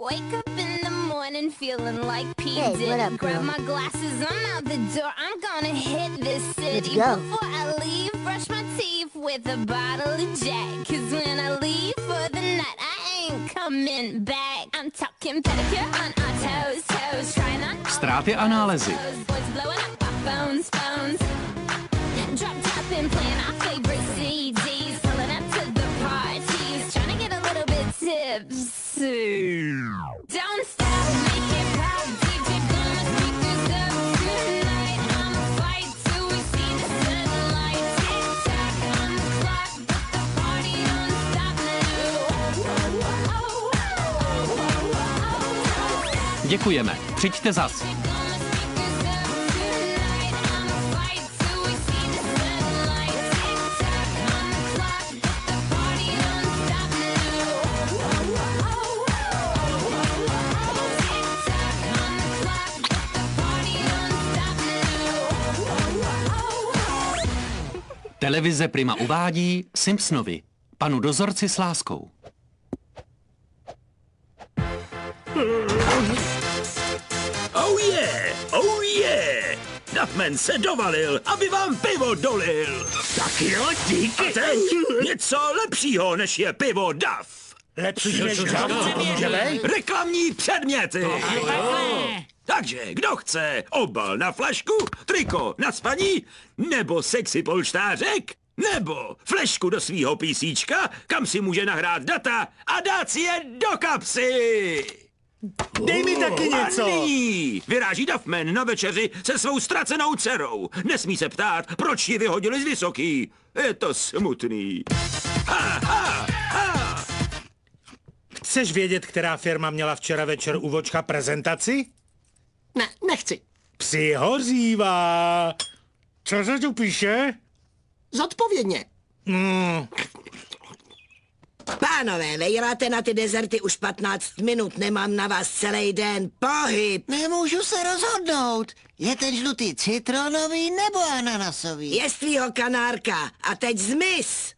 Wake up in the morning feeling like P. Hey, Diddy. what up, Grab girl? my glasses, I'm out the door. I'm gonna hit this city. Let's go. Before I leave, brush my teeth with a bottle of Jack. 'Cause when I leave for the night, I ain't coming back. I'm talking pedicure on our toes, toes. Trying on Ztráty a nálezy. boys blowing up our phones, phones. Drop top and playing our favorite CDs. Pulling up to the parties. Trying to get a little bit tipsy. Don't stop, make it pop. DJ blow my speakers up tonight. I'ma fight till we see the sunlight. Tick tock on the clock, but the party don't stop now. Děkujeme. Přijďte zas. Televize Prima uvádí Simpsonovi. Panu dozorci s láskou. Oh yeah, oh yeah! Duffman se dovalil, aby vám pivo dolil. Tak jo, díky. A teď něco lepšího, než je pivo Duff. Lepší než můžeme? Reklamní předměty. Takže, kdo chce obal na flašku, triko na spaní, nebo sexy polštářek, nebo flešku do svýho písíčka, kam si může nahrát data a dát si je do kapsy. Dej mi taky něco. A nyní vyráží Duffman na večeři se svou ztracenou dcerou. Nesmí se ptát, proč ji vyhodili z vysoký. Je to smutný. Ha, ha, ha. Chceš vědět, která firma měla včera večer u vočka prezentaci? Ne, nechci. Psi hořívá. Co se tu píše? Zodpovědně. Pánové, vejráte na ty dezerty už 15 minut, nemám na vás celý den. Pohyb! Nemůžu se rozhodnout. Je ten žlutý citronový nebo ananasový? Je z tvýho kanárka a teď zmiz!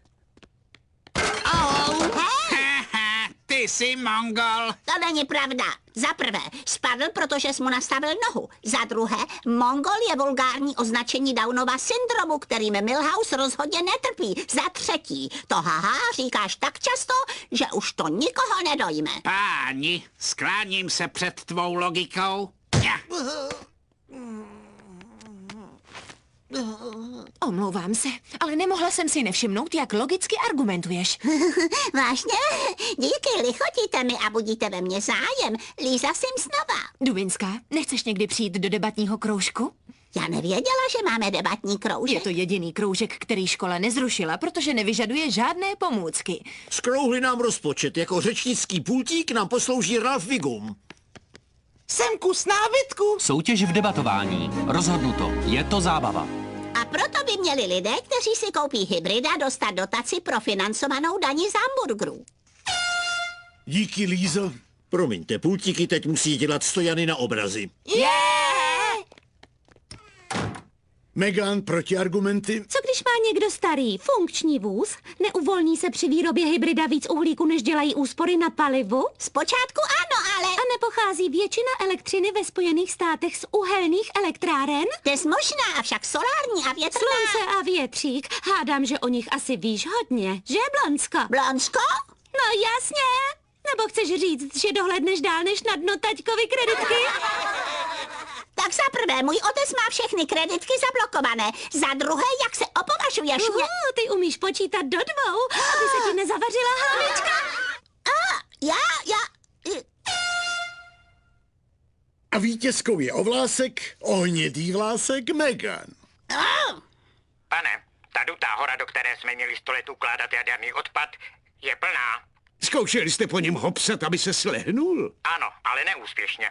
Ty jsi mongol. To není pravda. Za prvé, spadl, protože jsi mu nastavil nohu. Za druhé, mongol je vulgární označení Downova syndromu, kterým Milhouse rozhodně netrpí. Za třetí, to haha říkáš tak často, že už to nikoho nedojme. Páni, skláním se před tvou logikou. Omlouvám se, ale nemohla jsem si nevšimnout, jak logicky argumentuješ. Vážně? Díky, lichotíte mi a budíte ve mně zájem. Líza Simpsonová. Dubinská, nechceš někdy přijít do debatního kroužku? Já nevěděla, že máme debatní kroužek. Je to jediný kroužek, který škola nezrušila, protože nevyžaduje žádné pomůcky. Skrouhli nám rozpočet. Jako řečnický pultík nám poslouží Ralf Vigum. Jsem kus nábytku. Soutěž v debatování. Rozhodnuto. Je to zábava. A proto by měli lidé, kteří si koupí hybrida, dostat dotaci pro financovanou daní z hamburgerů. Díky, Lízo. Promiňte, pultíky teď musí dělat stojany na obrazy. Megan, protiargumenty? Co když má někdo starý, funkční vůz? Neuvolní se při výrobě hybrida víc uhlíku, než dělají úspory na palivu? Zpočátku ano, ale... A nepochází většina elektřiny ve Spojených státech z uhelných elektráren? Dnes možná, avšak solární a větrná... Slunce a větřík. Hádám, že o nich asi víš hodně, že, Blonsko? Blonsko? No jasně. Nebo chceš říct, že dohledneš dál než na dno taťkovy kreditky? Tak za prvé, můj otec má všechny kreditky zablokované. Za druhé, jak se opovažuješ mě... Ty umíš počítat do 2, aby se ti nezavařila hlavička. A vítězkou je ovlásek, ohnědý vlásek Megan. Pane, ta dutá hora, do které jsme měli 100 let ukládat jaderný odpad, je plná. Zkoušeli jste po něm hopsat, aby se slehnul? Ano, ale neúspěšně.